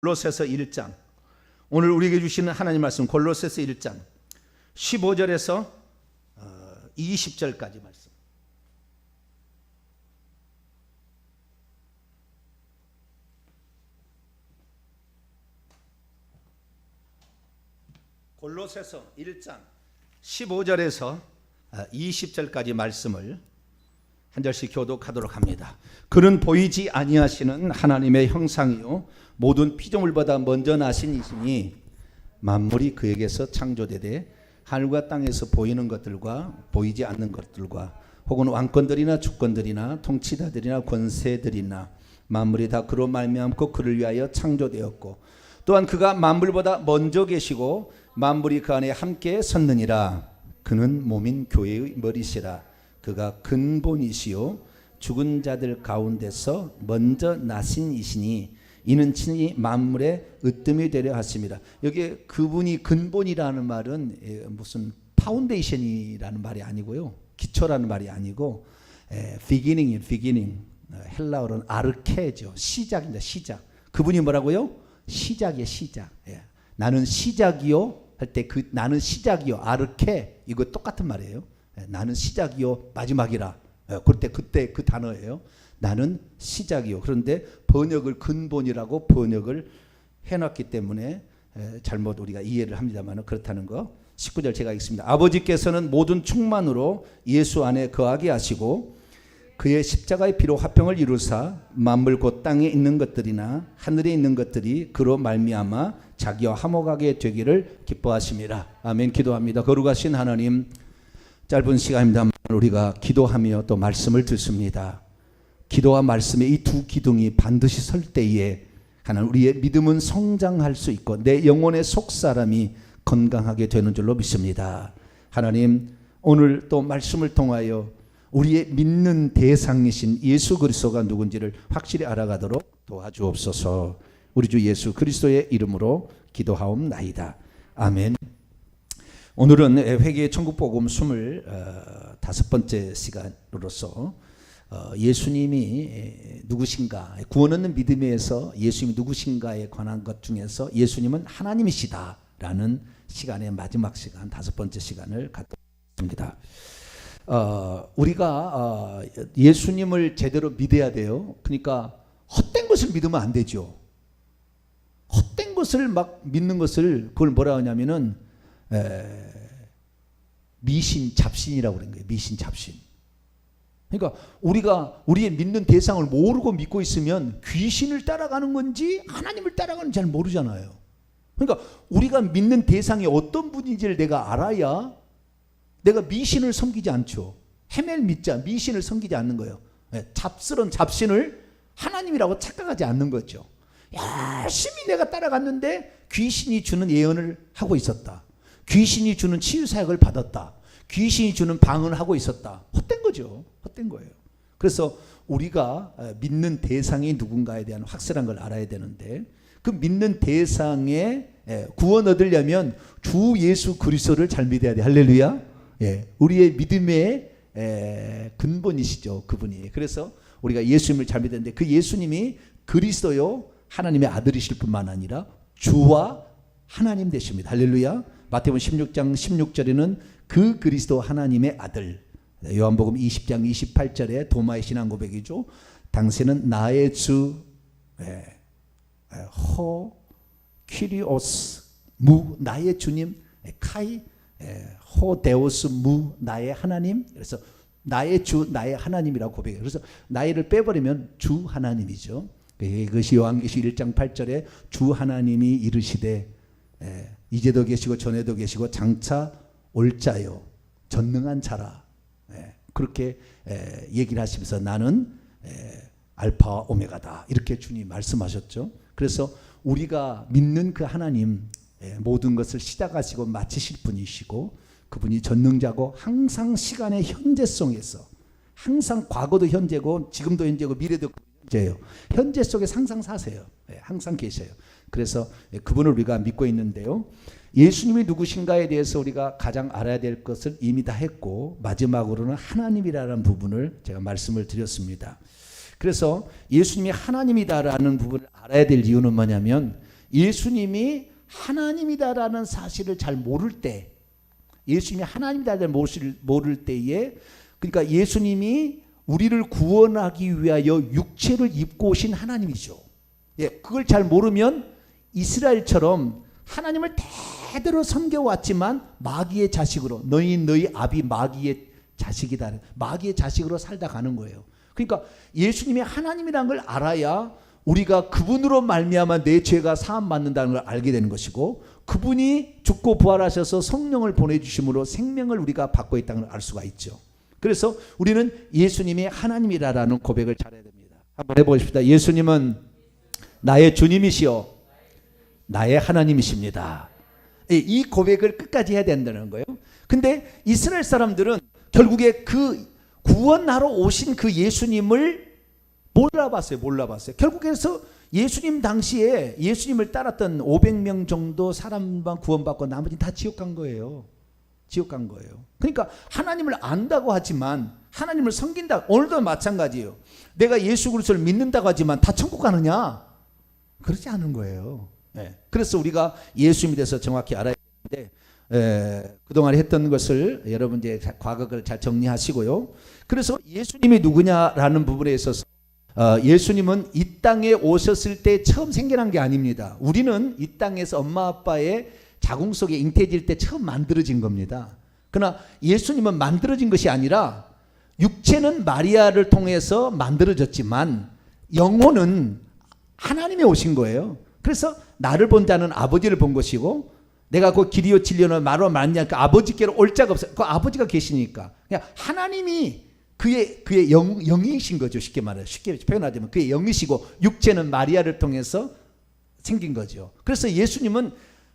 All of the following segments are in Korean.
골로새서 1장, 오늘 우리에게 주시는 하나님 말씀 골로새서 1장 15절에서 20절까지 말씀. 골로새서 1장 15절에서 20절까지 말씀을 한 절씩 교독하도록 합니다. 그는 보이지 아니하시는 하나님의 형상이요 모든 피조물보다 먼저 나신 이시니 만물이 그에게서 창조되되 하늘과 땅에서 보이는 것들과 보이지 않는 것들과 혹은 왕권들이나 주권들이나 통치자들이나 권세들이나 만물이 다 그로 말미암고 그를 위하여 창조되었고 또한 그가 만물보다 먼저 계시고 만물이 그 안에 함께 섰느니라. 그는 몸인 교회의 머리시라. 그가 근본이시요 죽은 자들 가운데서 먼저 나신 이시니 이는 친히 만물의 으뜸이 되려 하십니다. 여기 그분이 근본이라는 말은 무슨 파운데이션이라는 말이 아니고요, 기초라는 말이 아니고 beginning, 헬라어로는 아르케죠. 시작입니다. 시작. 그분이 뭐라고요? 시작이에요. 시작. 나는 시작이요 할 때 그 나는 시작이요 아르케, 이거 똑같은 말이에요. 나는 시작이요 마지막이라. 그때 그 단어예요. 나는 시작이요. 그런데 번역을 근본이라고 번역을 해놨기 때문에 잘못 우리가 이해를 합니다만 그렇다는 거. 19절 제가 읽습니다. 아버지께서는 모든 충만으로 예수 안에 거하게 하시고 그의 십자가의 피로 화평을 이루사 만물 곧 땅에 있는 것들이나 하늘에 있는 것들이 그로 말미암아 자기와 화목하게 되기를 기뻐하심이라. 아멘. 기도합니다. 거룩하신 하나님, 짧은 시간입니다만 우리가 기도하며 또 말씀을 듣습니다. 기도와 말씀의 이 두 기둥이 반드시 설 때에 하나님 우리의 믿음은 성장할 수 있고 내 영혼의 속사람이 건강하게 되는 줄로 믿습니다. 하나님, 오늘 또 말씀을 통하여 우리의 믿는 대상이신 예수 그리스도가 누군지를 확실히 알아가도록 도와주옵소서. 우리 주 예수 그리스도의 이름으로 기도하옵나이다. 아멘. 오늘은 회개의 천국복음 25번째 시간으로서 예수님이 누구신가, 구원 얻는 믿음에서 예수님이 누구신가에 관한 것 중에서 예수님은 하나님이시다라는 시간의 마지막 시간, 5번째 시간을 갖도록 하겠습니다. 우리가 예수님을 제대로 믿어야 돼요. 그러니까 헛된 것을 믿으면 안 되죠. 헛된 것을 막 믿는 것을 그걸 뭐라 하냐면은 미신 잡신이라고 그런 거예요. 미신 잡신. 그러니까 우리가 우리의 믿는 대상을 모르고 믿고 있으면 귀신을 따라가는 건지 하나님을 따라가는지 잘 모르잖아요. 그러니까 우리가 믿는 대상이 어떤 분인지를 내가 알아야 내가 미신을 섬기지 않죠. 헤멜 믿자, 미신을 섬기지 않는 거예요. 잡스런 잡신을 하나님이라고 착각하지 않는 거죠. 열심히 내가 따라갔는데 귀신이 주는 예언을 하고 있었다. 귀신이 주는 치유 사역을 받았다. 귀신이 주는 방언을 하고 있었다. 헛된 거죠. 헛된 거예요. 그래서 우리가 믿는 대상이 누군가에 대한 확실한 걸 알아야 되는데 그 믿는 대상에 구원 얻으려면 주 예수 그리스도를 잘 믿어야 돼. 할렐루야. 우리의 믿음의 근본이시죠. 그분이. 그래서 우리가 예수님을 잘 믿었는데 그 예수님이 그리스도요 하나님의 아들이실 뿐만 아니라 주와 하나님 되십니다. 할렐루야. 마태복음 16장 16절에는 그 그리스도 하나님의 아들, 요한복음 20장 28절에 도마의 신앙 고백이죠. 당신은 나의 주 호 키리오스 무, 나의 주님, 카이 호 데오스 무, 나의 하나님. 그래서 나의 주, 나의 하나님이라고 고백해요. 그래서 나이를 빼버리면 주 하나님이죠. 그것이 요한계시 1장 8절에 주 하나님이 이르시되 이제도 계시고 전에도 계시고 장차 올 자요 전능한 자라. 그렇게 얘기를 하시면서 나는 알파와 오메가다. 이렇게 주님 말씀하셨죠. 그래서 우리가 믿는 그 하나님, 모든 것을 시작하시고 마치실 분이시고 그분이 전능자고 항상 시간의 현재성에서 항상 과거도 현재고 지금도 현재고 미래도 현재예요. 현재 속에서 항상 사세요. 항상 계셔요. 그래서 그분을 우리가 믿고 있는데요. 예수님이 누구신가에 대해서 우리가 가장 알아야 될 것을 이미 다 했고 마지막으로는 하나님이라는 부분을 제가 말씀을 드렸습니다. 그래서 예수님이 하나님이다라는 부분을 알아야 될 이유는 뭐냐면 예수님이 하나님이다라는 사실을 잘 모를 때, 예수님이 하나님이다라는 모를 때에, 그러니까 예수님이 우리를 구원하기 위하여 육체를 입고 오신 하나님이죠. 예, 그걸 잘 모르면 이스라엘처럼 하나님을 대대로 섬겨왔지만 마귀의 자식으로, 너희 아비 마귀의 자식이다, 마귀의 자식으로 살다 가는 거예요. 그러니까 예수님이 하나님이라는 걸 알아야 우리가 그분으로 말미암아 내 죄가 사함 받는다는 걸 알게 되는 것이고, 그분이 죽고 부활하셔서 성령을 보내주심으로 생명을 우리가 받고 있다는 걸 알 수가 있죠. 그래서 우리는 예수님이 하나님이라는 고백을 잘해야 됩니다. 한번 해보십시다. 예수님은 나의 주님이시요 나의 하나님이십니다. 이 고백을 끝까지 해야 된다는 거예요. 근데 이스라엘 사람들은 결국에 그 구원하러 오신 그 예수님을 몰라봤어요. 결국에서 예수님 당시에 예수님을 따랐던 500명 정도 사람만 구원받고 나머지는 다 지옥 간 거예요. 그러니까 하나님을 안다고 하지만, 하나님을 섬긴다, 오늘도 마찬가지예요. 내가 예수 그리스도를 믿는다고 하지만 다 천국 가느냐? 그렇지 않은 거예요. 그래서 우리가 예수님에 대해서 정확히 알아야 되는데, 그동안 했던 것을 여러분 이제 과거를 잘 정리하시고요. 그래서 예수님이 누구냐라는 부분에 있어서 예수님은 이 땅에 오셨을 때 처음 생겨난 게 아닙니다. 우리는 이 땅에서 엄마 아빠의 자궁 속에 잉태질 때 처음 만들어진 겁니다. 그러나 예수님은 만들어진 것이 아니라, 육체는 마리아를 통해서 만들어졌지만 영혼은 하나님이 오신 거예요. 그래서 나를 본 자는 아버지를 본 것이고, 내가 그 길이요 진리요 말로 말하냐, 그 아버지께로 올 자가 없어요. 그 아버지가 계시니까 그냥 하나님이 그의 영이신 거죠. 쉽게 표현하자면 그의 영이시고, 육체는 마리아를 통해서 생긴 거죠. 그래서 예수님은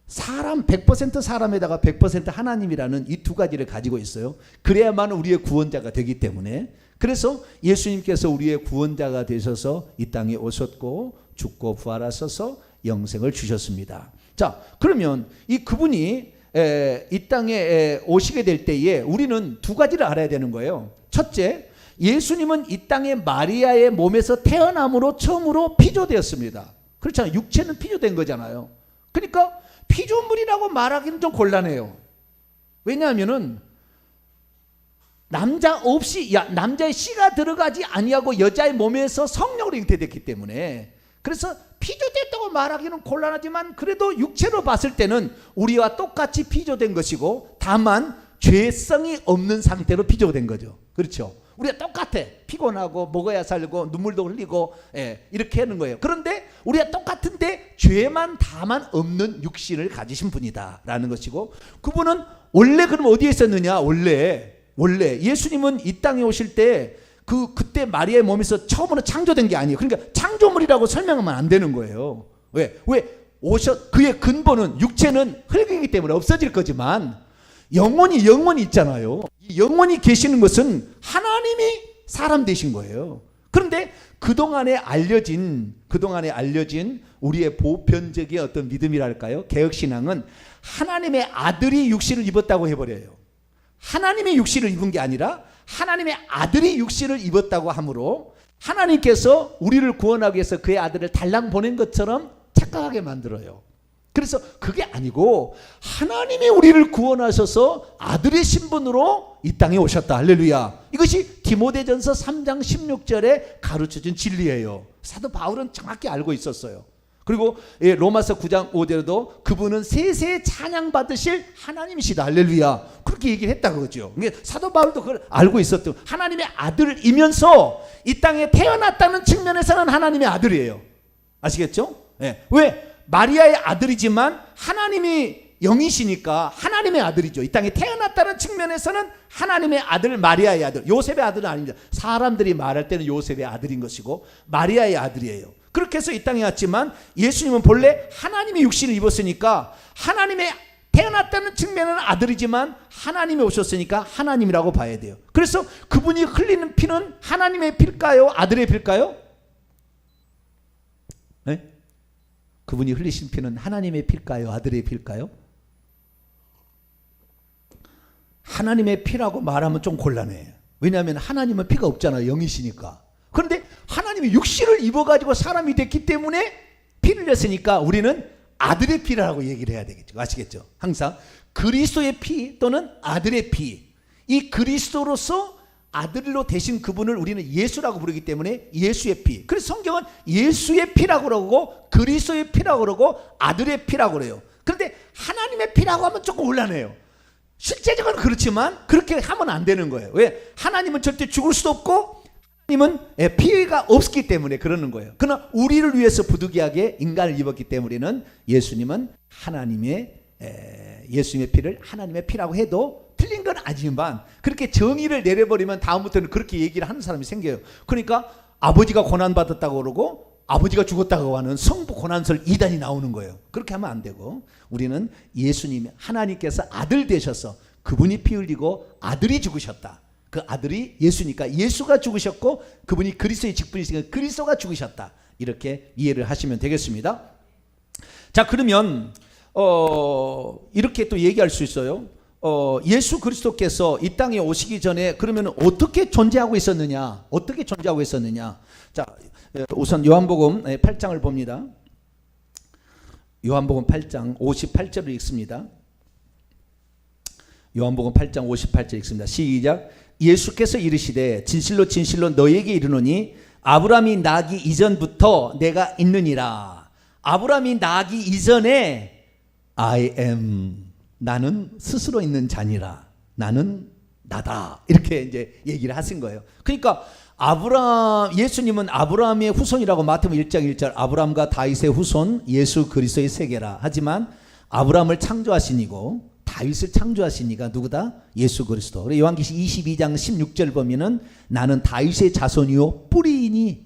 100% 사람에다가 100% 하나님이라는 이 두 가지를 가지고 있어요. 그래야만 우리의 구원자가 되기 때문에, 그래서 예수님께서 우리의 구원자가 되셔서 이 땅에 오셨고 죽고 부활하셔서 영생을 주셨습니다. 자, 그러면 그분이 이 땅에 오시게 될 때에 우리는 두 가지를 알아야 되는 거예요. 첫째, 예수님은 이 땅에 마리아의 몸에서 태어남으로 처음으로 피조되었습니다. 그렇잖아요. 육체는 피조된 거잖아요. 그러니까 피조물이라고 말하기는 좀 곤란해요. 왜냐하면은 남자의 씨가 들어가지 아니하고 여자의 몸에서 성령으로 잉태됐기 때문에, 그래서 피조됐다고 말하기는 곤란하지만 그래도 육체로 봤을 때는 우리와 똑같이 피조된 것이고, 다만 죄성이 없는 상태로 피조된 거죠. 그렇죠? 우리가 똑같아. 피곤하고 먹어야 살고 눈물도 흘리고 이렇게 하는 거예요. 그런데 우리가 똑같은데 죄만 다만 없는 육신을 가지신 분이다 라는 것이고, 그분은 원래 그럼 어디에 있었느냐? 원래 예수님은 이 땅에 오실 때 그때 마리아의 몸에서 처음으로 창조된 게 아니에요. 그러니까 창조물이라고 설명하면 안 되는 거예요. 왜? 그의 근본은, 육체는 흙이기 때문에 없어질 거지만 영혼이 있잖아요. 이 영혼이 계시는 것은 하나님이 사람 되신 거예요. 그런데 그동안에 알려진 우리의 보편적인 어떤 믿음이랄까요? 개혁신앙은 하나님의 아들이 육신을 입었다고 해버려요. 하나님의 육신을 입은 게 아니라 하나님의 아들이 육신을 입었다고 하므로, 하나님께서 우리를 구원하기 위해서 그의 아들을 달랑 보낸 것처럼 착각하게 만들어요. 그래서 그게 아니고 하나님이 우리를 구원하셔서 아들의 신분으로 이 땅에 오셨다. 할렐루야. 이것이 디모데전서 3장 16절에 가르쳐준 진리예요. 사도 바울은 정확히 알고 있었어요. 그리고 로마서 9장 5절에도 그분은 세세에 찬양받으실 하나님이시다. 할렐루야. 그렇게 얘기를 했다고 그러죠. 사도 바울도 그걸 알고 있었던, 하나님의 아들이면서 이 땅에 태어났다는 측면에서는 하나님의 아들이에요. 아시겠죠? 왜? 마리아의 아들이지만 하나님이 영이시니까 하나님의 아들이죠. 이 땅에 태어났다는 측면에서는 하나님의 아들, 마리아의 아들. 요셉의 아들은 아닙니다. 사람들이 말할 때는 요셉의 아들인 것이고 마리아의 아들이에요. 그렇게 해서 이 땅에 왔지만 예수님은 본래 하나님의 육신을 입었으니까 하나님의 태어났다는 측면은 아들이지만 하나님이 오셨으니까 하나님이라고 봐야 돼요. 그래서 그분이 흘리는 피는 하나님의 피일까요? 아들의 피일까요? 네? 그분이 흘리신 피는 하나님의 피일까요? 아들의 피일까요? 하나님의 피라고 말하면 좀 곤란해. 왜냐하면 하나님은 피가 없잖아요. 영이시니까. 그런데 하나님이 육신을 입어가지고 사람이 됐기 때문에 피를 냈으니까 우리는 아들의 피라고 얘기를 해야 되겠죠. 아시겠죠? 항상 그리스도의 피 또는 아들의 피, 이 그리스도로서 아들로 되신 그분을 우리는 예수라고 부르기 때문에 예수의 피. 그래서 성경은 예수의 피라고 그러고 그리스도의 피라고 그러고 아들의 피라고 그래요. 그런데 하나님의 피라고 하면 조금 곤란해요. 실제적으로 그렇지만 그렇게 하면 안 되는 거예요. 왜? 하나님은 절대 죽을 수도 없고 하나님은 피해가 없기 때문에 그러는 거예요. 그러나 우리를 위해서 부득이하게 인간을 입었기 때문에는 예수님은 예수님의 피를 하나님의 피라고 해도 틀린 건 아니지만 그렇게 정의를 내려버리면 다음부터는 그렇게 얘기를 하는 사람이 생겨요. 그러니까 아버지가 고난받았다고 그러고 아버지가 죽었다고 하는 성부 고난설 이단이 나오는 거예요. 그렇게 하면 안 되고 우리는 예수님, 하나님께서 아들 되셔서 그분이 피 흘리고 아들이 죽으셨다. 그 아들이 예수니까 예수가 죽으셨고 그분이 그리스도의 직분이시니까 그리스도가 죽으셨다. 이렇게 이해를 하시면 되겠습니다. 자, 그러면 이렇게 또 얘기할 수 있어요. 예수 그리스도께서 이 땅에 오시기 전에 그러면 어떻게 존재하고 있었느냐? 어떻게 존재하고 있었느냐? 자, 우선 요한복음 8장을 봅니다. 요한복음 8장 58절을 읽습니다. 요한복음 8장 58절 읽습니다. 시작. 예수께서 이르시되 진실로 진실로 너에게 이르노니 아브라함이 나기 이전부터 내가 있느니라. 아브라함이 나기 이전에 I am, 나는 스스로 있는 자니라. 나는 나다. 이렇게 이제 얘기를 하신 거예요. 그러니까 예수님은 아브라함의 후손이라고 마태복음 1장 1절 아브라함과 다윗의 후손 예수 그리스도의 세계라. 하지만 아브라함을 창조하시니고 다윗을 창조하시니까 누구다? 예수 그리스도. 요한계시 22장 16절 보면은 나는 다윗의 자손이요 뿌리이니,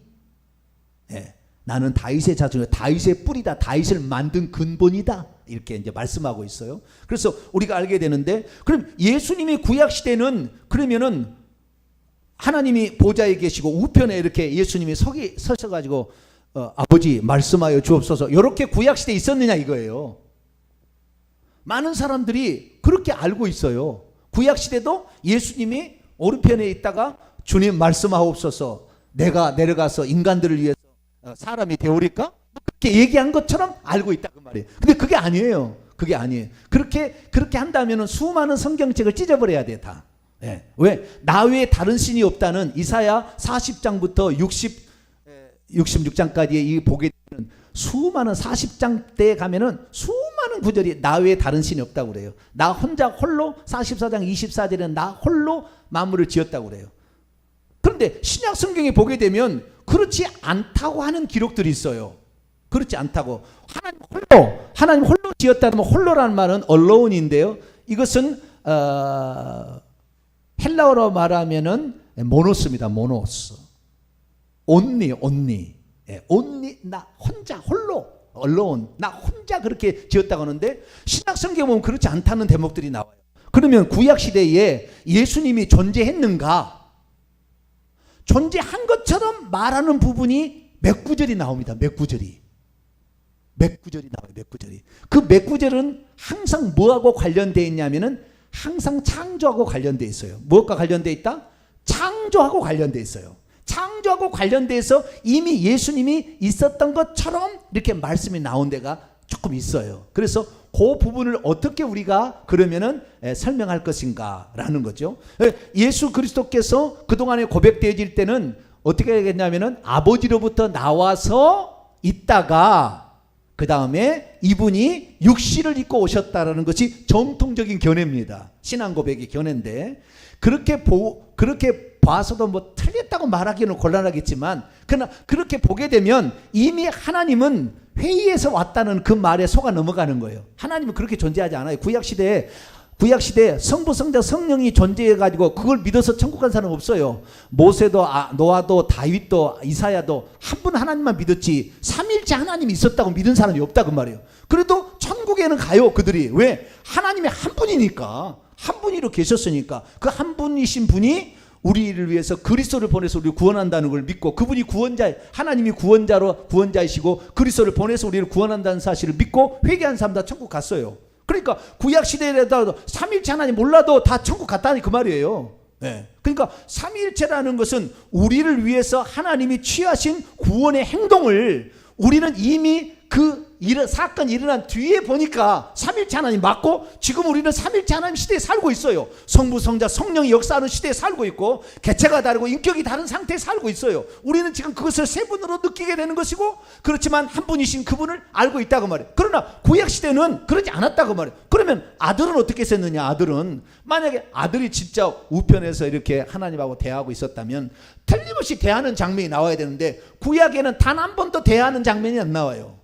나는 다윗의 자손이요 다윗의 뿌리다. 다윗을 만든 근본이다. 이렇게 이제 말씀하고 있어요. 그래서 우리가 알게 되는데, 그럼 예수님이 구약 시대는 그러면은 하나님이 보좌에 계시고 우편에 이렇게 예수님이 서셔가지고 아버지 말씀하여 주옵소서 이렇게 구약 시대에 있었느냐 이거예요. 많은 사람들이 그렇게 알고 있어요. 구약 시대도 예수님이 오른편에 있다가 주님 말씀하옵소서 내가 내려가서 인간들을 위해서 사람이 되오리까? 그렇게 얘기한 것처럼 알고 있다 그 말이에요. 근데 그게 아니에요. 그게 아니에요. 그렇게 한다면 수많은 성경책을 찢어버려야 돼 다. 왜? 나 외에 다른 신이 없다는 이사야 40장부터 66장까지의 보게 되는 수많은 40장 때에 가면은 수많은 구절이 나 외에 다른 신이 없다고 그래요. 나 혼자 홀로 44장 24절에는 나 홀로 만물을 지었다고 그래요. 그런데 신약 성경에 보게 되면 그렇지 않다고 하는 기록들이 있어요. 그렇지 않다고. 하나님 홀로 지었다면 홀로라는 말은 allone인데요. 이것은 헬라어로 말하면은 모노스입니다. 모노스. only. 나 혼자 홀로 alone. 나 혼자 그렇게 지었다고 하는데 신약 성경 보면 그렇지 않다는 대목들이 나와요. 그러면 구약 시대에 예수님이 존재했는가? 존재한 것처럼 말하는 부분이 몇 구절이 나옵니다. 몇 구절이 나와요. 몇 구절이. 그 몇 구절은 항상 뭐하고 관련되어 있냐면은 항상 창조하고 관련되어 있어요. 무엇과 관련되어 있다? 창조하고 관련되어 있어요. 창조하고 관련돼서 이미 예수님이 있었던 것처럼 이렇게 말씀이 나온 데가 조금 있어요. 그래서 그 부분을 어떻게 우리가 그러면은 설명할 것인가 라는 거죠. 예수 그리스도께서 그동안에 고백되어질 때는 어떻게 하겠냐면은 아버지로부터 나와서 있다가 그 다음에 이분이 육신을 입고 오셨다라는 것이 정통적인 견해입니다. 신앙 고백의 견해인데 그렇게 봐서도 뭐 틀렸다고 말하기는 곤란하겠지만 그러나 그렇게 보게 되면 이미 하나님은 회의에서 왔다는 그 말에 속아 넘어가는 거예요. 하나님은 그렇게 존재하지 않아요. 구약시대에 성부, 성자, 성령이 존재해가지고 그걸 믿어서 천국 간 사람 없어요. 모세도 노아도 다윗도 이사야도 한 분 하나님만 믿었지 삼일째 하나님이 있었다고 믿은 사람이 없다 그 말이에요. 그래도 천국에는 가요 그들이. 왜? 하나님이 한 분이니까. 한 분이로 계셨으니까. 그 한 분이신 분이 우리를 위해서 그리스도를 보내서 우리를 구원한다는 걸 믿고 그분이 하나님이 구원자이시고 그리스도를 보내서 우리를 구원한다는 사실을 믿고 회개한 사람 다 천국 갔어요. 그러니까 구약시대에라도 삼일체 하나님 몰라도 다 천국 갔다니 그 말이에요. 그러니까 삼일체라는 것은 우리를 위해서 하나님이 취하신 구원의 행동을 우리는 이미 그 사건이 일어난 뒤에 보니까 삼일체 하나님 맞고, 지금 우리는 삼일체 하나님 시대에 살고 있어요. 성부, 성자, 성령이 역사하는 시대에 살고 있고, 개체가 다르고 인격이 다른 상태에 살고 있어요. 우리는 지금 그것을 세 분으로 느끼게 되는 것이고, 그렇지만 한 분이신 그분을 알고 있다고 말해요. 그러나 구약시대는 그러지 않았다고 말해요. 그러면 아들은 어떻게 했느냐? 아들은 만약에 아들이 진짜 우편에서 이렇게 하나님하고 대화하고 있었다면 틀림없이 대하는 장면이 나와야 되는데, 구약에는 단 한 번도 대하는 장면이 안 나와요.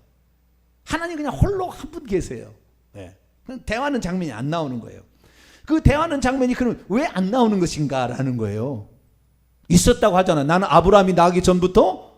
하나님 그냥 홀로 한 분 계세요. 네. 대화하는 장면이 안 나오는 거예요. 그 대화하는 장면이 그럼 왜 안 나오는 것인가 라는 거예요. 있었다고 하잖아요. 나는 아브라함이 나기 전부터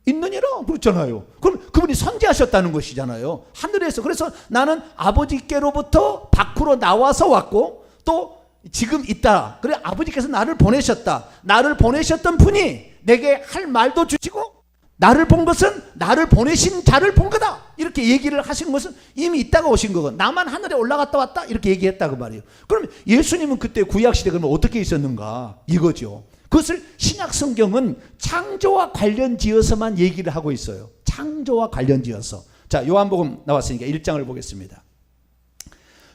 있느니라 그렇잖아요. 그럼 그분이 선지하셨다는 것이잖아요. 하늘에서. 그래서 나는 아버지께로부터 밖으로 나와서 왔고, 또 지금 있다. 그래 아버지께서 나를 보내셨다. 나를 보내셨던 분이 내게 할 말도 주시고, 나를 본 것은 나를 보내신 자를 본 거다. 이렇게 얘기를 하신 것은 이미 있다가 오신 거고, 나만 하늘에 올라갔다 왔다 이렇게 얘기했다고 말이에요. 그럼 예수님은 그때 구약시대 그러면 어떻게 있었는가 이거죠. 그것을 신약 성경은 창조와 관련지어서만 얘기를 하고 있어요. 창조와 관련지어서. 자, 요한복음 나왔으니까 1장을 보겠습니다.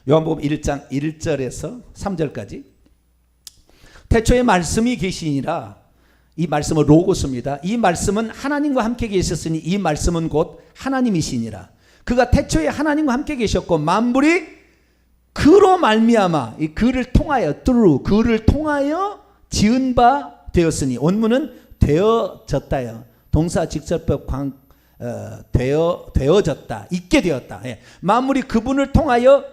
요한복음 1장 1절에서 3절까지. 태초에 말씀이 계시니라. 이 말씀은 로고스입니다. 이 말씀은 하나님과 함께 계셨으니 이 말씀은 곧 하나님이시니라. 그가 태초에 하나님과 함께 계셨고, 만물이 그로 말미암아, 이 그를 통하여, through 그를 통하여 지은 바 되었으니, 원문은 되어졌다요. 동사 직설법 되어졌다, 있게 되었다. 예. 만물이 그분을 통하여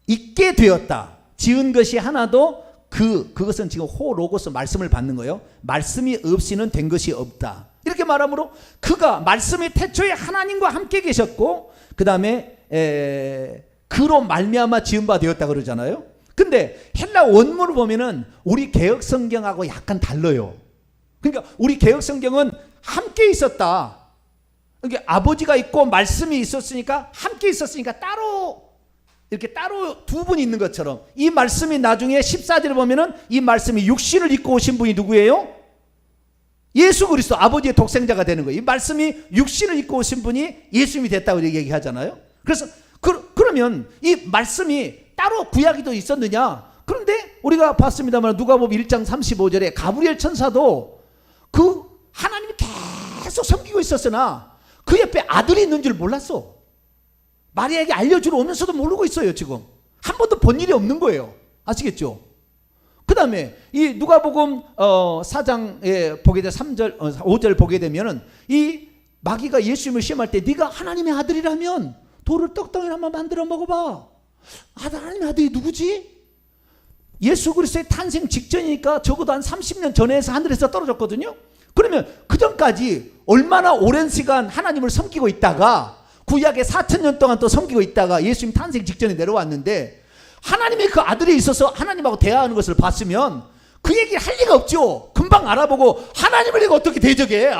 있게 되었다. 지은 것이 하나도 그것은 지금 로고스 말씀을 받는 거예요. 말씀이 없이는 된 것이 없다. 이렇게 말하므로 그가 말씀이 태초에 하나님과 함께 계셨고, 그 다음에 그로 말미암아 지은 바 되었다 그러잖아요. 근데 헬라 원문을 보면은 우리 개역 성경하고 약간 달라요. 그러니까 우리 개역 성경은 함께 있었다. 그러니까 아버지가 있고 말씀이 있었으니까, 함께 있었으니까 이렇게 따로 두 분이 있는 것처럼, 이 말씀이 나중에 14절에 보면은 이 말씀이 육신을 입고 오신 분이 누구예요? 예수 그리스도, 아버지의 독생자가 되는 거예요. 이 말씀이 육신을 입고 오신 분이 예수님이 됐다고 얘기하잖아요. 그래서 그러면 이 말씀이 따로 구약에도 있었느냐? 그런데 우리가 봤습니다만 누가복음 1장 35절에 가브리엘 천사도 그 하나님이 계속 섬기고 있었으나 그 옆에 아들이 있는 줄 몰랐어. 마리아에게 알려주러 오면서도 모르고 있어요. 지금 한 번도 본 일이 없는 거예요. 아시겠죠? 그 다음에 이 누가복음 4장에 보게 되 3절 5절 보게 되면은 이 마귀가 예수님을 시험할 때, 네가 하나님의 아들이라면 돌을 떡덩이를 한번 만들어 먹어봐. 하나님의 아들이 누구지? 예수 그리스도의 탄생 직전이니까 적어도 한 30년 전에서 하늘에서 떨어졌거든요. 그러면 그 전까지 얼마나 오랜 시간 하나님을 섬기고 있다가 구약에 4,000년 동안 또 섬기고 있다가 예수님 탄생 직전에 내려왔는데, 하나님의 그 아들이 있어서 하나님하고 대화하는 것을 봤으면 그 얘기 할 리가 없죠. 금방 알아보고 하나님을 내가 어떻게 대적해?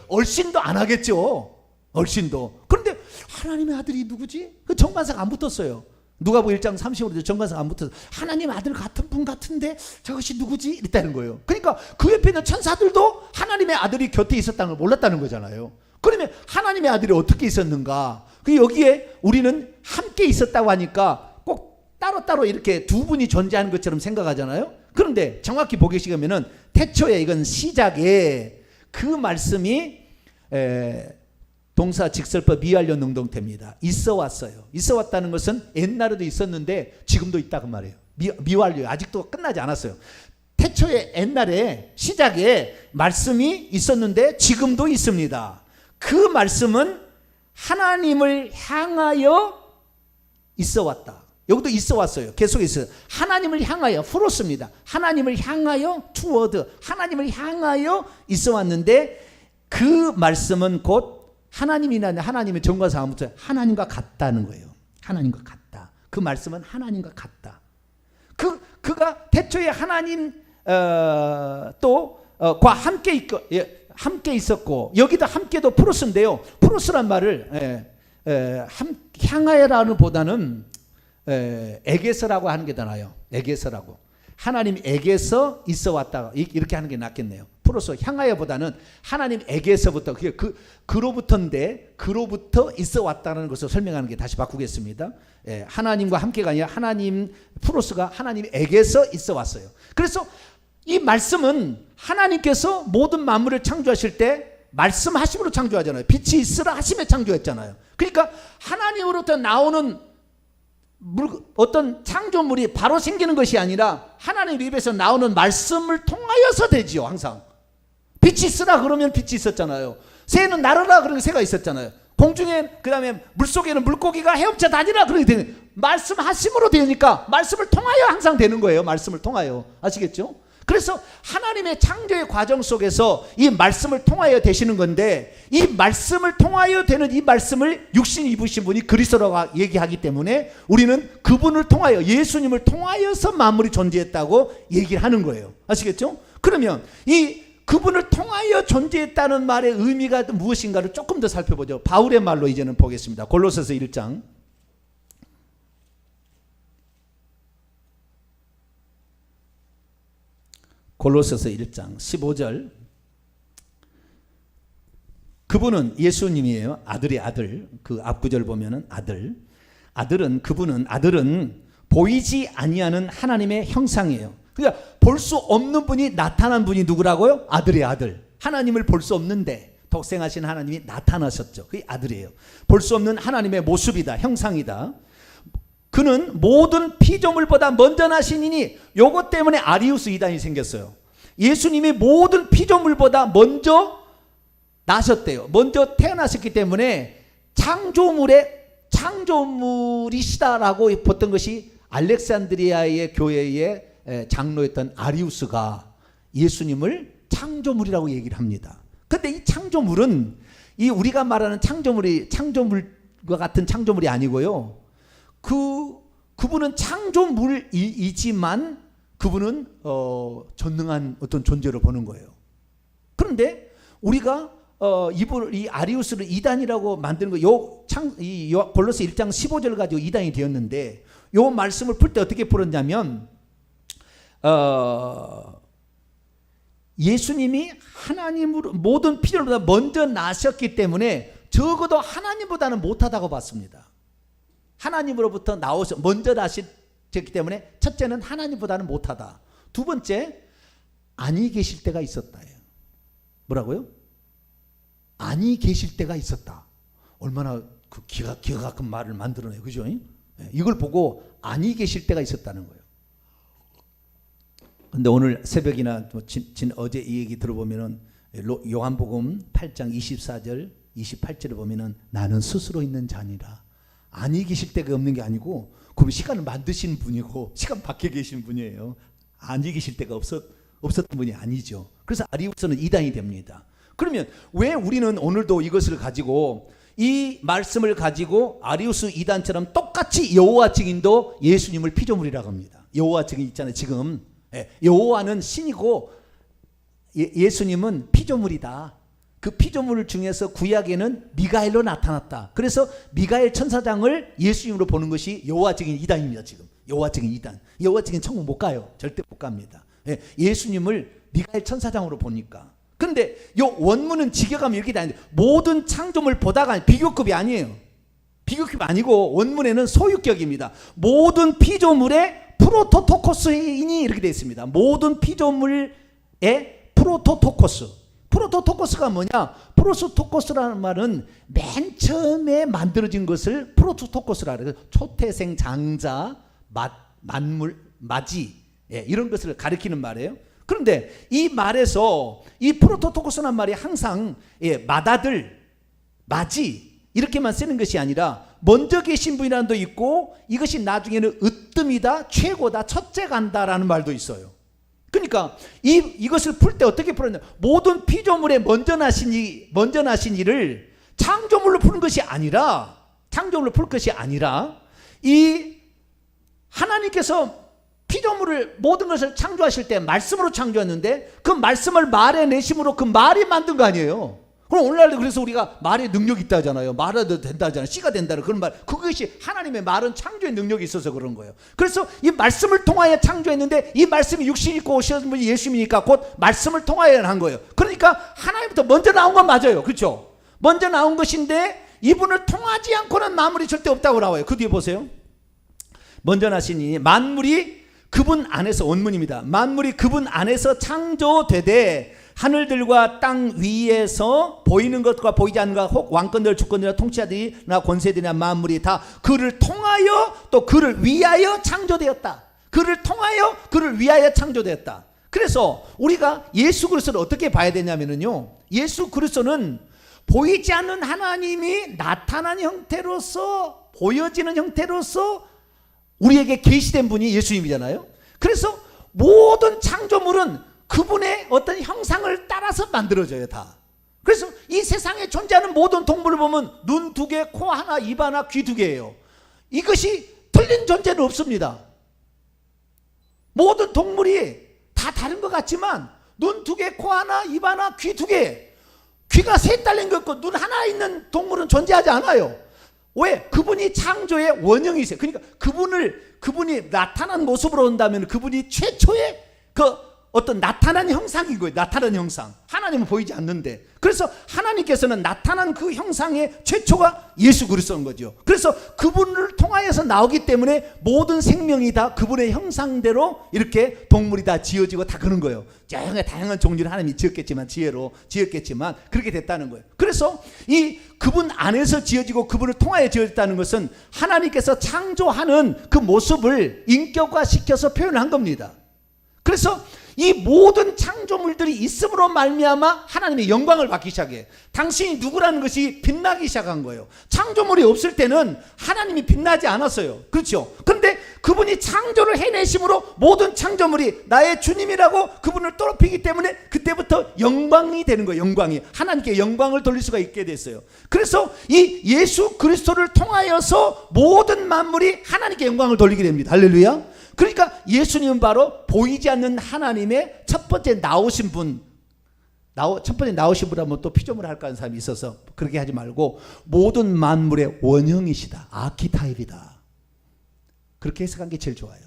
얼씬도 안 하겠죠. 얼씬도. 그런데 하나님의 아들이 누구지? 그 정관사가 안 붙었어요. 누가복음 1장 35절에 정관사가 안 붙어서 하나님 아들 같은 분 같은데 저것이 누구지? 이랬다는 거예요. 그러니까 그 옆에 있는 천사들도 하나님의 아들이 곁에 있었다는 걸 몰랐다는 거잖아요. 그러면 하나님의 아들이 어떻게 있었는가? 여기에 우리는 함께 있었다고 하니까 꼭 따로따로 이렇게 두 분이 존재하는 것처럼 생각하잖아요. 그런데 정확히 보시면은 태초에, 이건 시작에 그 말씀이 동사 직설법 미완료 능동태입니다. 있어 왔어요. 있어 왔다는 것은 옛날에도 있었는데 지금도 있다고 말해요. 미완료, 아직도 끝나지 않았어요. 태초에, 옛날에 시작에 말씀이 있었는데 지금도 있습니다. 그 말씀은 하나님을 향하여 있어 왔다. 여기도 있어 왔어요. 계속 있어요. 하나님을 향하여, 프로스입니다. 하나님을 향하여, 투워드, 하나님을 향하여 있어 왔는데, 그 말씀은 곧 하나님이나, 하나님의 정관사 아무튼 하나님과 같다는 거예요. 하나님과 같다. 그 말씀은 하나님과 같다. 그가 태초에 하나님 과 함께 있고, 함께 있었고, 여기도 함께도 프로스인데요. 프로스란 말을 향하여라는 보다는 에게서라고 하는 게 더 나아요. 에게서라고. 하나님에게서 있어 왔다 이렇게 하는 게 낫겠네요. 프로서 향하여보다는 하나님에게서부터 그로부터인데 그로부터 있어 왔다는 것을 설명하는 게 다시 바꾸겠습니다. 예, 하나님과 함께가 아니라 하나님 프로스가 하나님에게서 있어 왔어요. 그래서 이 말씀은 하나님께서 모든 만물을 창조하실 때 말씀하심으로 창조하잖아요. 빛이 있으라 하심에 창조했잖아요. 그러니까 하나님으로부터 나오는 어떤 창조물이 바로 생기는 것이 아니라 하나님 입에서 나오는 말씀을 통하여서 되지요. 항상 빛이 있으라 그러면 빛이 있었잖아요. 새는 나르라 그러면 새가 있었잖아요. 공중에 그 다음에 물속에는 물고기가 헤엄쳐 다니라 그러게 되는 말씀하심으로 되니까 말씀을 통하여 항상 되는 거예요. 말씀을 통하여. 아시겠죠? 그래서 하나님의 창조의 과정 속에서 이 말씀을 통하여 되시는 건데, 이 말씀을 통하여 되는 이 말씀을 육신 입으신 분이 그리스도라고 얘기하기 때문에 우리는 그분을 통하여, 예수님을 통하여서 만물이 존재했다고 얘기를 하는 거예요. 아시겠죠? 그러면 이 그분을 통하여 존재했다는 말의 의미가 무엇인가를 조금 더 살펴보죠. 바울의 말로 이제는 보겠습니다. 골로새서 1장 골로새서 1장 15절. 그분은 예수님이에요. 아들의 아들. 그 앞구절 보면은 아들은 그분은 아들은 보이지 아니하는 하나님의 형상이에요. 그러니까 볼 수 없는 분이 나타난 분이 누구라고요? 아들의 아들. 하나님을 볼 수 없는데 독생하신 하나님이 나타나셨죠. 그게 아들이에요. 볼 수 없는 하나님의 모습이다. 형상이다. 그는 모든 피조물보다 먼저 나시니니, 요것 때문에 아리우스 이단이 생겼어요. 예수님이 모든 피조물보다 먼저 나셨대요. 먼저 태어나셨기 때문에 창조물이시다라고 봤던 것이 알렉산드리아의 교회의 장로였던 아리우스가 예수님을 창조물이라고 얘기를 합니다. 그런데 이 창조물은 이 우리가 말하는 창조물과 같은 창조물이 아니고요. 그분은 창조물이지만 그분은 전능한 어떤 존재로 보는 거예요. 그런데 우리가 이 아리우스를 이단이라고 만드는 거, 골로새 1장 15절 가지고 이단이 되었는데, 요 말씀을 풀 때 어떻게 풀었냐면, 예수님이 하나님으로 모든 피조물보다 먼저 나셨기 때문에 적어도 하나님보다는 못하다고 봤습니다. 하나님으로부터 나오셔 먼저 나셨기 때문에 첫째는 하나님보다는 못하다. 두 번째, 아니 계실 때가 있었다. 뭐라고요? 아니 계실 때가 있었다. 얼마나 그 기가 막힌 말을 만들어내요. 그죠? 이걸 보고 아니 계실 때가 있었다는 거예요. 근데 오늘 새벽이나 어제 이 얘기 들어보면은 요한복음 8장 24절 28절에 보면은 나는 스스로 있는 자니라. 아니 계실 때가 없는 게 아니고 그분 시간을 만드신 분이고 시간 밖에 계신 분이에요. 아니 계실 때가 없었던 분이 아니죠. 그래서 아리우스는 이단이 됩니다. 그러면 왜 우리는 오늘도 이것을 가지고, 이 말씀을 가지고 아리우스 이단처럼 똑같이 여호와 증인도 예수님을 피조물이라고 합니다. 여호와 증인 있잖아요. 지금 여호와는 신이고 예수님은 피조물이다. 그 피조물 중에서 구약에는 미가엘로 나타났다. 그래서 미가엘 천사장을 예수님으로 보는 것이 여호와 증인 이단입니다. 지금 여호와 증인 이단. 여호와 증인 천국 못 가요. 절대 못 갑니다. 예수님을 미가엘 천사장으로 보니까. 그런데 요 원문은 직역하면 이렇게 되는데, 모든 창조물 보다가 비교급이 아니에요. 비교급이 아니고 원문에는 소유격입니다. 모든 피조물의 프로토토코스인이 이렇게 되어 있습니다. 모든 피조물의 프로토토코스. 프로토토코스가 뭐냐? 프로토토코스라는 말은 맨 처음에 만들어진 것을 프로토토코스라 그래요. 초태생, 장자, 만물, 마지, 이런 것을 가리키는 말이에요. 그런데 이 말에서 이 프로토토코스라는 말이 항상 맏아들, 마지 이렇게만 쓰는 것이 아니라 먼저 계신 분이라는 도 있고, 이것이 나중에는 으뜸이다, 최고다, 첫째 간다라는 말도 있어요. 그러니까 이것을 풀 때 어떻게 풀었냐? 모든 피조물에 먼저 나신 일을 창조물로 푸는 것이 아니라, 이 하나님께서 피조물을 모든 것을 창조하실 때 말씀으로 창조했는데, 그 말씀을 말에 내심으로 그 말이 만든 거 아니에요. 그럼 오늘날도 그래서 우리가 말에 능력이 있다 하잖아요. 말해도 된다 하잖아요. 씨가 된다는 그런 말. 그것이 하나님의 말은 창조의 능력이 있어서 그런 거예요. 그래서 이 말씀을 통하여 창조했는데 이 말씀이 육신 입고 오신 분이 예수님이니까 곧 말씀을 통하여 한 거예요. 그러니까 하나님부터 먼저 나온 건 맞아요. 그렇죠? 먼저 나온 것인데 이분을 통하지 않고는 만물이 절대 없다고 나와요. 그 뒤에 보세요. 먼저 나시니 만물이 그분 안에서, 원문입니다. 만물이 그분 안에서 창조되되 하늘들과 땅 위에서 보이는 것과 보이지 않는 것, 혹 왕권들, 주권들이나 통치자들이나 권세들이나 만물이 다 그를 통하여 또 그를 위하여 창조되었다. 그를 통하여 그를 위하여 창조되었다. 그래서 우리가 예수 그리스도를 어떻게 봐야 되냐면요, 예수 그리스도는 보이지 않는 하나님이 나타난 형태로서, 보여지는 형태로서 우리에게 계시된 분이 예수님이잖아요. 그래서 모든 창조물은 그분의 어떤 형상을 따라서 만들어져요, 다. 그래서 이 세상에 존재하는 모든 동물을 보면 눈 2개, 코 하나, 입 하나, 귀 2개예요. 이것이 틀린 존재는 없습니다. 모든 동물이 다 다른 것 같지만 눈 2개, 코 하나, 입 하나, 귀 2개. 귀가 3 달린 것 같고 눈 하나 있는 동물은 존재하지 않아요. 왜? 그분이 창조의 원형이세요. 그러니까 그분이 나타난 모습으로 온다면 그분이 최초의 그 어떤 나타난 형상인 거예요. 나타난 형상. 하나님은 보이지 않는데. 그래서 하나님께서는 나타난 그 형상의 최초가 예수 그리스도인 거죠. 그래서 그분을 통하여서 나오기 때문에 모든 생명이 다 그분의 형상대로 이렇게 동물이 다 지어지고 다 그런 거예요. 다양한 종류를 하나님이 지었겠지만, 지혜로 지었겠지만 그렇게 됐다는 거예요. 그래서 이 그분 안에서 지어지고 그분을 통하여 지어졌다는 것은 하나님께서 창조하는 그 모습을 인격화시켜서 표현한 겁니다. 그래서 이 모든 창조물들이 있음으로 말미암아 하나님의 영광을 받기 시작해. 당신이 누구라는 것이 빛나기 시작한 거예요. 창조물이 없을 때는 하나님이 빛나지 않았어요. 그렇죠? 그런데 그분이 창조를 해내심으로 모든 창조물이 나의 주님이라고 그분을 떠올리기 때문에 그때부터 영광이 되는 거예요. 영광이. 하나님께 영광을 돌릴 수가 있게 됐어요. 그래서 이 예수 그리스도를 통하여서 모든 만물이 하나님께 영광을 돌리게 됩니다. 할렐루야. 그러니까 예수님은 바로 보이지 않는 하나님의 첫 번째 나오신 분, 첫 번째 나오신 분하면 또 피조물 할까 하는 사람이 있어서 그렇게 하지 말고 모든 만물의 원형이시다. 아키타입이다. 그렇게 해석한 게 제일 좋아요.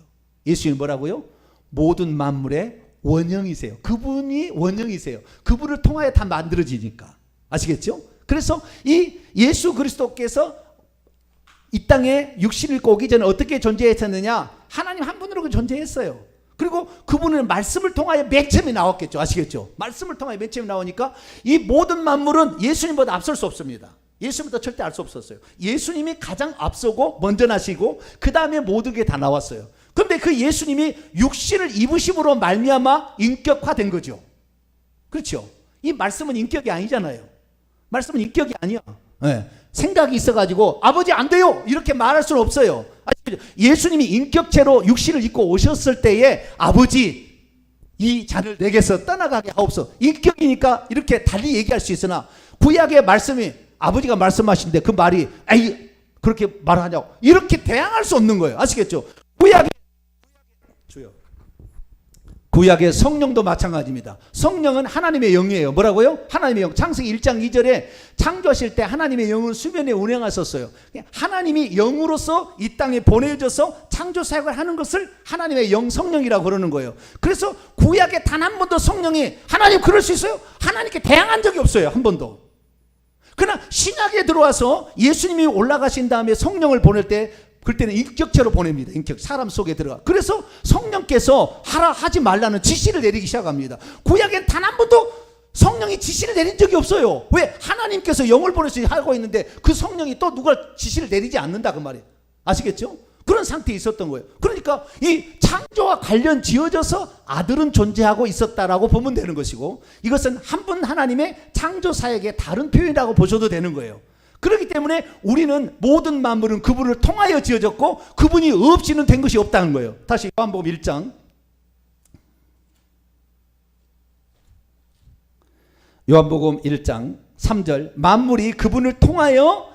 예수님은 뭐라고요? 모든 만물의 원형이세요. 그분이 원형이세요. 그분을 통하여 다 만들어지니까. 아시겠죠? 그래서 이 예수 그리스도께서 이 땅에 육신을 입고 오기 전에 어떻게 존재했었느냐? 하나님 한 분으로 존재했어요. 그리고 그분은 말씀을 통하여 맨 처음에 나왔겠죠. 아시겠죠? 말씀을 통하여 맨 처음에 나오니까 이 모든 만물은 예수님보다 앞설 수 없습니다. 예수님보다 절대 알 수 없었어요. 예수님이 가장 앞서고 먼저 나시고 그 다음에 모든 게 다 나왔어요. 그런데 그 예수님이 육신을 입으심으로 말미암아 인격화된 거죠. 그렇죠? 이 말씀은 인격이 아니잖아요. 말씀은 인격이 아니야. 네. 생각이 있어가지고 아버지 안 돼요 이렇게 말할 수는 없어요. 예수님이 인격체로 육신을 입고 오셨을 때에 아버지 이 잔을 내게서 떠나가게 하옵소서. 인격이니까 이렇게 달리 얘기할 수 있으나 구약의 말씀이 아버지가 말씀하신데 그 말이 에이 그렇게 말하냐고 이렇게 대항할 수 없는 거예요. 아시겠죠? 구약의 성령도 마찬가지입니다. 성령은 하나님의 영이에요. 뭐라고요? 하나님의 영. 창세기 1장 2절에 창조하실 때 하나님의 영은 수면에 운행하셨어요. 하나님이 영으로서 이 땅에 보내져서 창조 사역을 하는 것을 하나님의 영 성령이라고 그러는 거예요. 그래서 구약에 단 한 번도 성령이 하나님 그럴 수 있어요? 하나님께 대항한 적이 없어요. 한 번도. 그러나 신약에 들어와서 예수님이 올라가신 다음에 성령을 보낼 때 그때는 인격체로 보냅니다. 인격 사람 속에 들어가. 그래서 성령께서 하라 하지 말라는 지시를 내리기 시작합니다. 구약엔 단 한 번도 성령이 지시를 내린 적이 없어요. 왜? 하나님께서 영을 보내서 하고 있는데 그 성령이 또 누가 지시를 내리지 않는다 그 말이에요. 아시겠죠? 그런 상태에 있었던 거예요. 그러니까 이 창조와 관련 지어져서 아들은 존재하고 있었다라고 보면 되는 것이고 이것은 한 분 하나님의 창조 사역의 다른 표현이라고 보셔도 되는 거예요. 그렇기 때문에 우리는 모든 만물은 그분을 통하여 지어졌고 그분이 없이는 된 것이 없다는 거예요. 다시 요한복음 1장 요한복음 1장 3절 만물이 그분을 통하여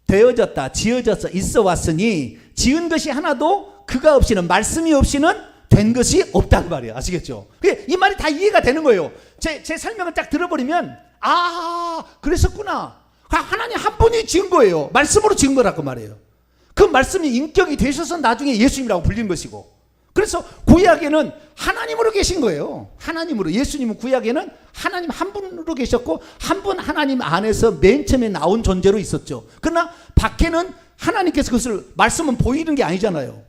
되어졌다 지어져서 있어 왔으니 지은 것이 하나도 그가 없이는 말씀이 없이는 된 것이 없다는 말이에요. 아시겠죠? 이 말이 다 이해가 되는 거예요. 제 설명을 딱 들어버리면 그랬었구나. 하나님 한 분이 지은 거예요. 말씀으로 지은 거라고 말해요. 그 말씀이 인격이 되셔서 나중에 예수님이라고 불린 것이고, 그래서 구약에는 하나님으로 계신 거예요. 하나님으로. 예수님은 구약에는 하나님 한 분으로 계셨고, 한 분 하나님 안에서 맨 처음에 나온 존재로 있었죠. 그러나 밖에는 하나님께서 그것을, 말씀은 보이는 게 아니잖아요.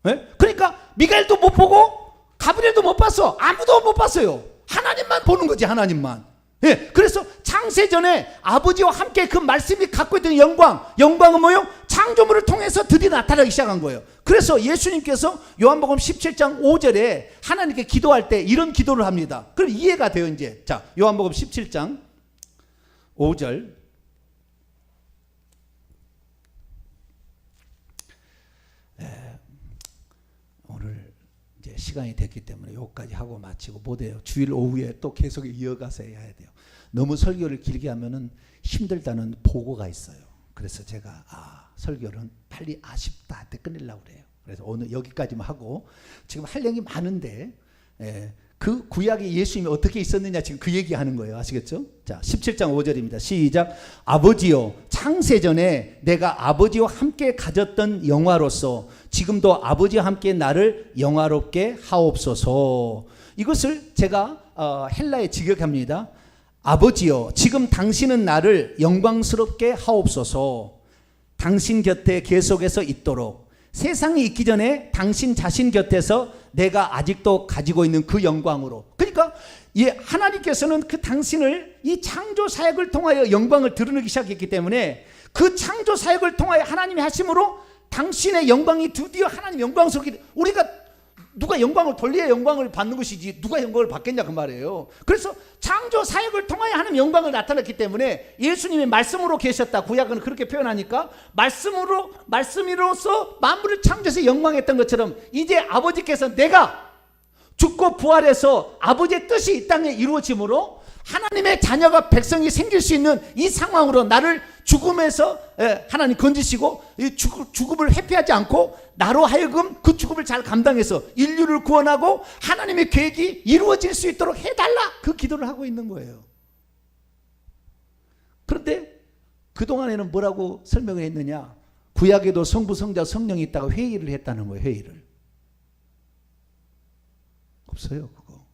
네? 그러니까 미가엘도 못 보고 가브리엘도 못 봤어. 아무도 못 봤어요. 하나님만 보는 거지, 하나님만. 예, 그래서 창세전에 아버지와 함께 그 말씀이 갖고 있던 영광은 뭐예요? 창조물을 통해서 드디어 나타나기 시작한 거예요. 그래서 예수님께서 요한복음 17장 5절에 하나님께 기도할 때 이런 기도를 합니다. 그럼 이해가 돼요, 이제. 자, 요한복음 17장 5절. 오늘 이제 시간이 됐기 때문에 여기까지 하고 마치고 못해요. 주일 오후에 또 계속 이어가서 해야 돼요. 너무 설교를 길게 하면은 힘들다는 보고가 있어요. 그래서 제가 설교는 빨리 아쉽다 할 때 끝내려고 그래요. 그래서 오늘 여기까지만 하고, 지금 할 얘기 많은데 그 구약에 예수님이 어떻게 있었느냐, 지금 그 얘기하는 거예요. 아시겠죠? 자, 17장 5절입니다. 시작. 아버지여, 창세전에 내가 아버지와 함께 가졌던 영화로서 지금도 아버지와 함께 나를 영화롭게 하옵소서. 이것을 제가 헬라에 직역합니다. 아버지여, 지금 당신은 나를 영광스럽게 하옵소서. 당신 곁에 계속해서 있도록, 세상이 있기 전에 당신 자신 곁에서 내가 아직도 가지고 있는 그 영광으로. 그러니까 하나님께서는 그 당신을 이 창조 사역을 통하여 영광을 드러내기 시작했기 때문에, 그 창조 사역을 통하여 하나님이 하심으로 당신의 영광이 드디어 하나님 영광스럽게, 우리가 누가 영광을 돌려야 영광을 받는 것이지 누가 영광을 받겠냐 그 말이에요. 그래서 창조 사역을 통하여 하나님 영광을 나타냈기 때문에 예수님이 말씀으로 계셨다. 구약은 그렇게 표현하니까 말씀으로서 만물을 창조해서 영광했던 것처럼, 이제 아버지께서 내가 죽고 부활해서 아버지의 뜻이 이 땅에 이루어짐으로 하나님의 자녀가 백성이 생길 수 있는 이 상황으로 나를 죽음에서 하나님 건지시고 죽음을 회피하지 않고 나로 하여금 그 죽음을 잘 감당해서 인류를 구원하고 하나님의 계획이 이루어질 수 있도록 해달라, 그 기도를 하고 있는 거예요. 그런데 그동안에는 뭐라고 설명을 했느냐? 구약에도 성부, 성자, 성령이 있다가 회의를 했다는 거예요. 회의를. 없어요, 그거.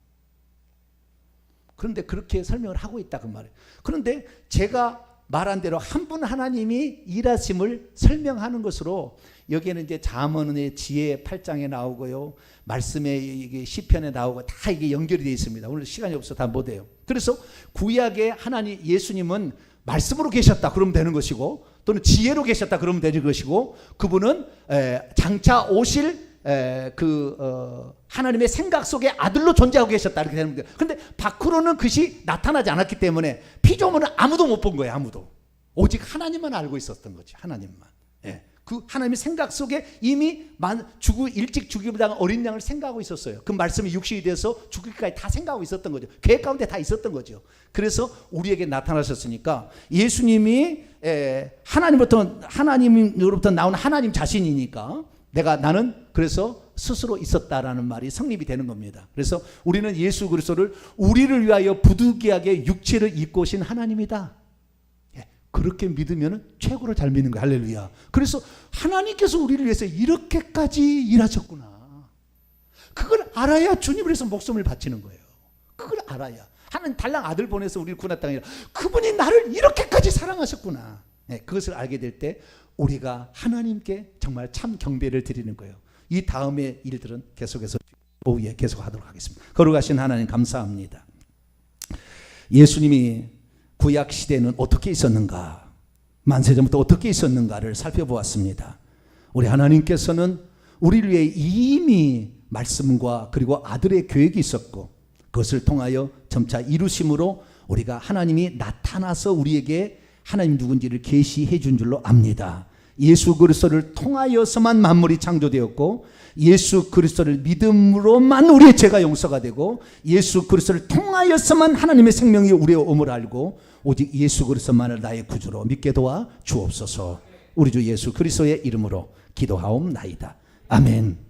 그런데 그렇게 설명을 하고 있다 그 말이에요. 그런데 제가 말한 대로 한 분 하나님이 일하심을 설명하는 것으로, 여기에는 이제 잠언의 지혜 8장에 나오고요, 말씀의 이게 시편에 나오고 다 이게 연결이 되어 있습니다. 오늘 시간이 없어서 다 못해요. 그래서 구약의 하나님 예수님은 말씀으로 계셨다 그러면 되는 것이고, 또는 지혜로 계셨다 그러면 되는 것이고, 그분은 장차 오실 하나님의 생각 속에 아들로 존재하고 계셨다 이렇게 되는 거예요. 그런데 밖으로는 그것이 나타나지 않았기 때문에 피조물은 아무도 못 본 거예요. 아무도. 오직 하나님만 알고 있었던 거지. 하나님만. 그 하나님의 생각 속에 이미 일찍 죽임을 당한 어린 양을 생각하고 있었어요. 그 말씀이 육신이 돼서 죽기까지 다 생각하고 있었던 거죠. 계획 가운데 다 있었던 거죠. 그래서 우리에게 나타나셨으니까, 예수님이 하나님으로부터 나온 하나님 자신이니까 나는 그래서 스스로 있었다라는 말이 성립이 되는 겁니다. 그래서 우리는 예수 그리스도를 우리를 위하여 부득이하게 육체를 입고 오신 하나님이다. 그렇게 믿으면 최고로 잘 믿는 거야. 할렐루야. 그래서 하나님께서 우리를 위해서 이렇게까지 일하셨구나. 그걸 알아야 주님을 위해서 목숨을 바치는 거예요. 그걸 알아야. 하나님 달랑 아들 보내서 우리를 구원했다 아니라 그분이 나를 이렇게까지 사랑하셨구나. 그것을 알게 될 때 우리가 하나님께 정말 참 경배를 드리는 거예요. 이 다음의 일들은 계속해서 오후에 계속하도록 하겠습니다. 거룩하신 하나님 감사합니다. 예수님이 구약 시대는 어떻게 있었는가, 만세전부터 어떻게 있었는가를 살펴보았습니다. 우리 하나님께서는 우리를 위해 이미 말씀과 그리고 아들의 계획이 있었고, 그것을 통하여 점차 이루심으로 우리가 하나님이 나타나서 우리에게 하나님 누군지를 계시해 준 줄로 압니다. 예수 그리스도를 통하여서만 만물이 창조되었고, 예수 그리스도를 믿음으로만 우리의 죄가 용서가 되고, 예수 그리스도를 통하여서만 하나님의 생명이 우리의 om을 알고, 오직 예수 그리스도만을 나의 구주로 믿게 도와 주옵소서. 우리 주 예수 그리스도의 이름으로 기도하옵나이다. 아멘.